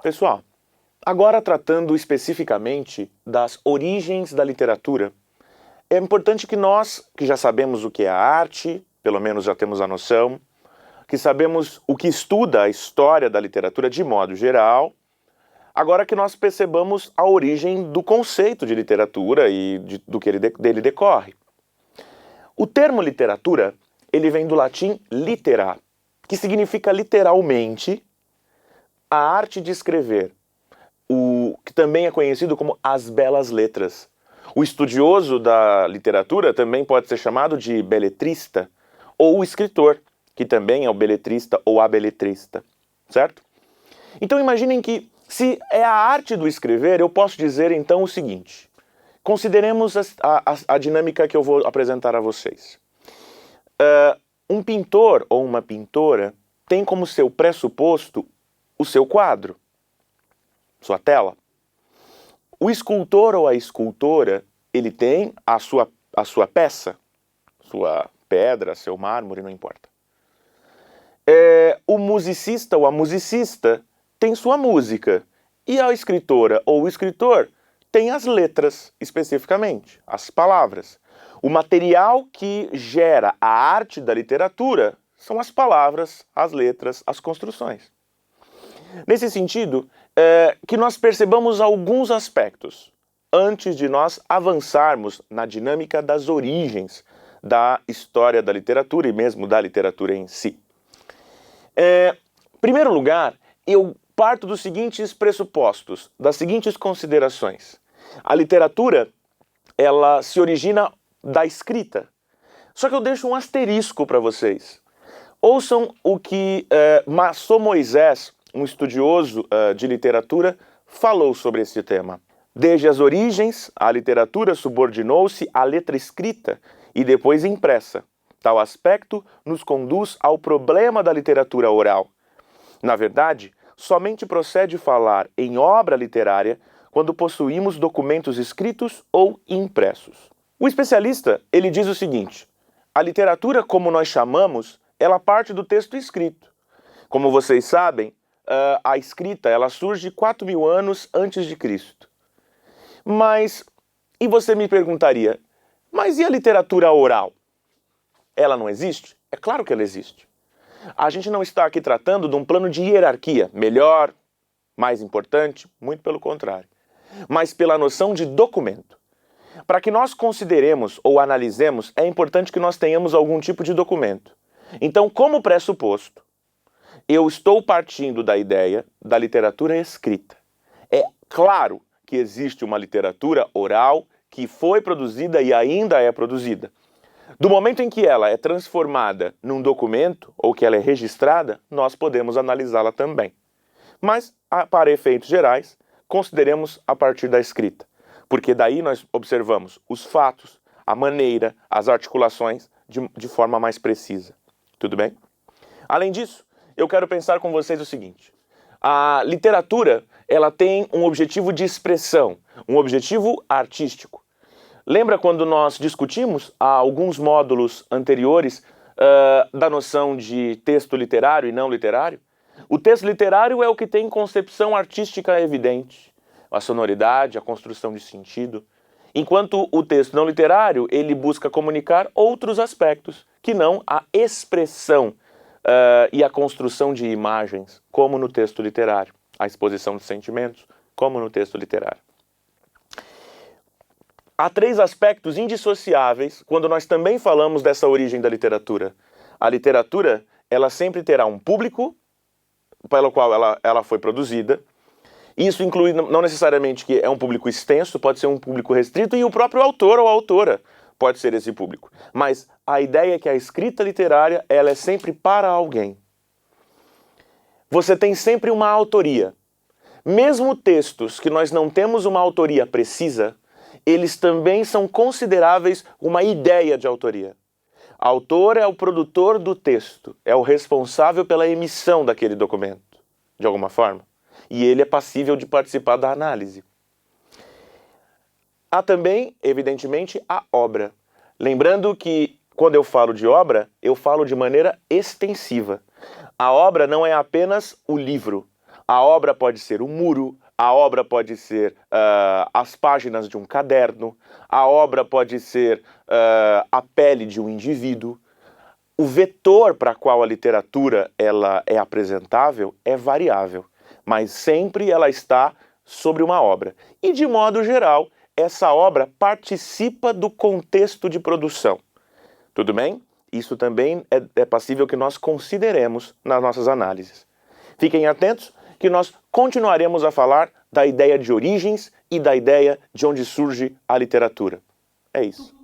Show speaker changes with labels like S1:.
S1: Pessoal, agora tratando especificamente das origens da literatura, é importante que nós, que já sabemos o que é a arte, pelo menos já temos a noção, que sabemos o que estuda a história da literatura de modo geral, agora que nós percebamos a origem do conceito de literatura e do que dele decorre. O termo literatura, ele vem do latim litera, que significa literalmente a arte de escrever, o que também é conhecido como as belas letras. O estudioso da literatura também pode ser chamado de beletrista, ou o escritor, que também é o beletrista ou a beletrista, certo? Então imaginem que, se é a arte do escrever, eu posso dizer então o seguinte. Consideremos a dinâmica que eu vou apresentar a vocês. Um pintor ou uma pintora tem como seu pressuposto o seu quadro, sua tela. O escultor ou a escultora, ele tem a sua peça, sua pedra, seu mármore, não importa. O musicista ou a musicista tem sua música. E a escritora ou o escritor tem as letras, especificamente, as palavras. O material que gera a arte da literatura são as palavras, as letras, as construções. Nesse sentido, que nós percebamos alguns aspectos antes de nós avançarmos na dinâmica das origens da história da literatura e mesmo da literatura em si. Em primeiro lugar, eu parto dos seguintes pressupostos, das seguintes considerações. A literatura, ela se origina da escrita. Só que eu deixo um asterisco para vocês. Ouçam o que Maçô Moisés, um estudioso de literatura, falou sobre esse tema. Desde as origens, a literatura subordinou-se à letra escrita e depois impressa. Tal aspecto nos conduz ao problema da literatura oral. Na verdade, somente procede falar em obra literária quando possuímos documentos escritos ou impressos. O especialista, ele diz o seguinte: a literatura, como nós chamamos, ela parte do texto escrito. Como vocês sabem, a escrita ela surge 4.000 anos antes de Cristo. E você me perguntaria, mas e a literatura oral? Ela não existe? É claro que ela existe. A gente não está aqui tratando de um plano de hierarquia, melhor, mais importante, muito pelo contrário. Mas pela noção de documento. Para que nós consideremos ou analisemos, é importante que nós tenhamos algum tipo de documento. Então, como pressuposto, eu estou partindo da ideia da literatura escrita. É claro que existe uma literatura oral que foi produzida e ainda é produzida. Do momento em que ela é transformada num documento, ou que ela é registrada, nós podemos analisá-la também. Mas, para efeitos gerais, consideremos a partir da escrita. Porque daí nós observamos os fatos, a maneira, as articulações de forma mais precisa. Tudo bem? Além disso, eu quero pensar com vocês o seguinte. A literatura, ela tem um objetivo de expressão, um objetivo artístico. Lembra quando nós discutimos há alguns módulos anteriores da noção de texto literário e não literário? O texto literário é o que tem concepção artística evidente, a sonoridade, a construção de sentido. Enquanto o texto não literário, ele busca comunicar outros aspectos, que não a expressão e a construção de imagens, como no texto literário, a exposição de sentimentos, como no texto literário. Há 3 aspectos indissociáveis quando nós também falamos dessa origem da literatura. A literatura, ela sempre terá um público pelo qual ela foi produzida. Isso inclui não necessariamente que é um público extenso, pode ser um público restrito, e o próprio autor ou autora pode ser esse público. Mas a ideia é que a escrita literária, ela é sempre para alguém. Você tem sempre uma autoria. Mesmo textos que nós não temos uma autoria precisa, eles também são consideráveis uma ideia de autoria. Autor é o produtor do texto, é o responsável pela emissão daquele documento, de alguma forma. E ele é passível de participar da análise. Há também, evidentemente, a obra. Lembrando que, quando eu falo de obra, eu falo de maneira extensiva. A obra não é apenas o livro. A obra pode ser um muro, a obra pode ser as páginas de um caderno, a obra pode ser a pele de um indivíduo. O vetor para qual a literatura ela é apresentável é variável, mas sempre ela está sobre uma obra. E, de modo geral, essa obra participa do contexto de produção. Tudo bem? Isso também é passível que nós consideremos nas nossas análises. Fiquem atentos que nós continuaremos a falar da ideia de origens e da ideia de onde surge a literatura. É isso.